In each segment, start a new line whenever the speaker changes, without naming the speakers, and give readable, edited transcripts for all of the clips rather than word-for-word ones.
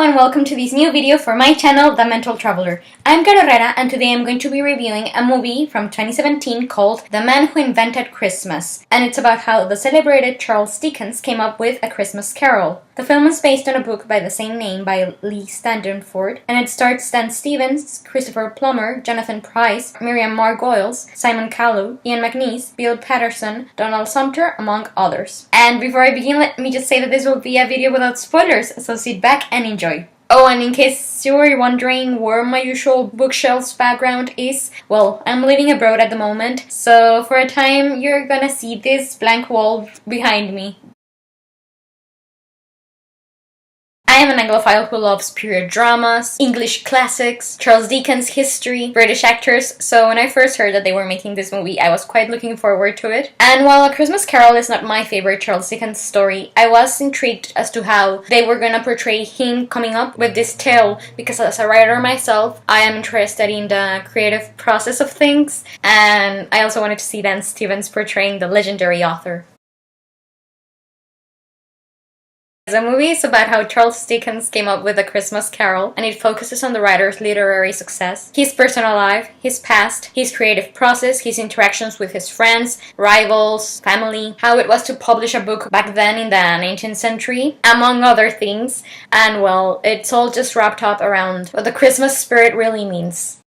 and welcome to this new video for my channel, The Mental Traveler. I'm Caro Herrera, and today I'm going to be reviewing a movie from 2017 called The Man Who Invented Christmas, and it's about how the celebrated Charles Dickens came up with A Christmas Carol. The film is based on a book by the same name by Lee Standiford, and it stars Stan Stevens, Christopher Plummer, Jonathan Pryce, Miriam Margolyes, Simon Callow, Ian McNeice, Bill Patterson, Donald Sumter, among others. And before I begin, let me just say that this will be a video without spoilers, so sit back and enjoy. Oh, and in case you were wondering where my usual bookshelves background is, well, I'm living abroad at the moment, so for a time you're gonna see this blank wall behind me. I am an Anglophile who loves period dramas, English classics, Charles Dickens history, British actors, so when I first heard that they were making this movie, I was quite looking forward to it. And while A Christmas Carol is not my favorite Charles Dickens story, I was intrigued as to how they were gonna portray him coming up with this tale, because as a writer myself, I am interested in the creative process of things, and I also wanted to see Dan Stevens portraying the legendary author. The movie is about how Charles Dickens came up with A Christmas Carol, and it focuses on the writer's literary success, his personal life, his past, his creative process, his interactions with his friends, rivals, family, how it was to publish a book back then in the 19th century, among other things, and well, it's all just wrapped up around what the Christmas spirit really means.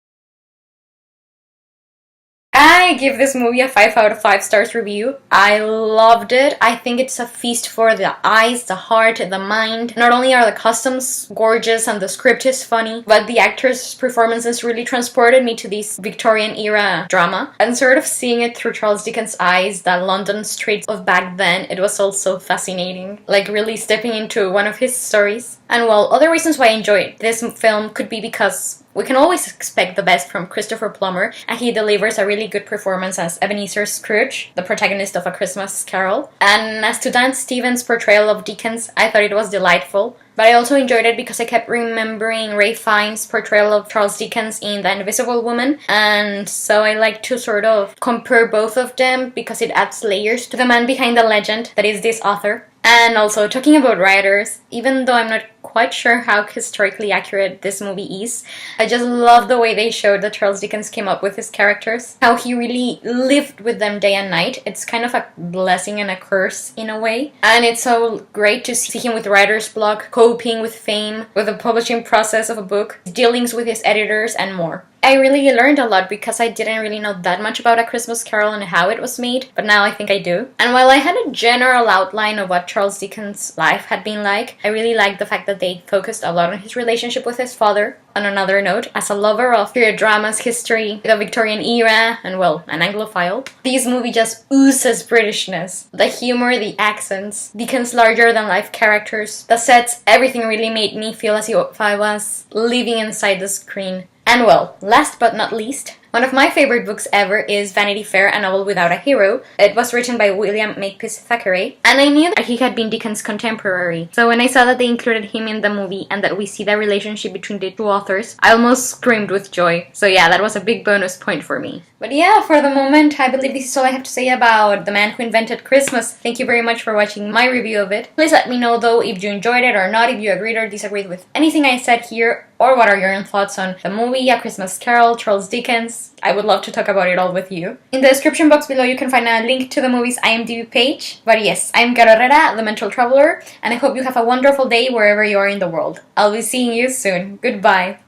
I give this movie a 5 out of 5 stars review. I loved it. I think it's a feast for the eyes, the heart, the mind. Not only are the costumes gorgeous and the script is funny, but the actors' performances really transported me to this Victorian era drama. And sort of seeing it through Charles Dickens' eyes, the London streets of back then, it was also fascinating. Like really stepping into one of his stories. And well, other reasons why I enjoyed this film could be because we can always expect the best from Christopher Plummer, and he delivers a really good performance as Ebenezer Scrooge, the protagonist of A Christmas Carol. And as to Dan Stevens' portrayal of Dickens, I thought it was delightful. But I also enjoyed it because I kept remembering Ralph Fiennes' portrayal of Charles Dickens in The Invisible Woman, and so I like to sort of compare both of them because it adds layers to the man behind the legend that is this author. And also, talking about writers, even though I'm not quite sure how historically accurate this movie is, I just love the way they showed that Charles Dickens came up with his characters, how he really lived with them day and night. It's kind of a blessing and a curse in a way. And it's so great to see him with writer's block, coping with fame, with the publishing process of a book, dealings with his editors, and more. I really learned a lot because I didn't really know that much about A Christmas Carol and how it was made, but now I think I do. And while I had a general outline of what Charles Dickens' life had been like, I really liked the fact that they focused a lot on his relationship with his father. On another note, as a lover of period dramas, history, the Victorian era, and well, an Anglophile, this movie just oozes Britishness. The humor, the accents, Dickens' larger-than-life characters, the sets, everything really made me feel as if I was living inside the screen. And well, last but not least, one of my favorite books ever is Vanity Fair, A Novel Without a Hero. It was written by William Makepeace Thackeray, and I knew that he had been Dickens' contemporary. So when I saw that they included him in the movie and that we see the relationship between the two authors, I almost screamed with joy. So yeah, that was a big bonus point for me. But yeah, for the moment, I believe this is all I have to say about The Man Who Invented Christmas. Thank you very much for watching my review of it. Please let me know though if you enjoyed it or not, if you agreed or disagreed with anything I said here, or what are your own thoughts on the movie, A Christmas Carol, Charles Dickens. I would love to talk about it all with you. In the description box below you can find a link to the movie's IMDb page. But yes, I'm Caro Herrera, the Mental Traveler, and I hope you have a wonderful day wherever you are in the world. I'll be seeing you soon. Goodbye.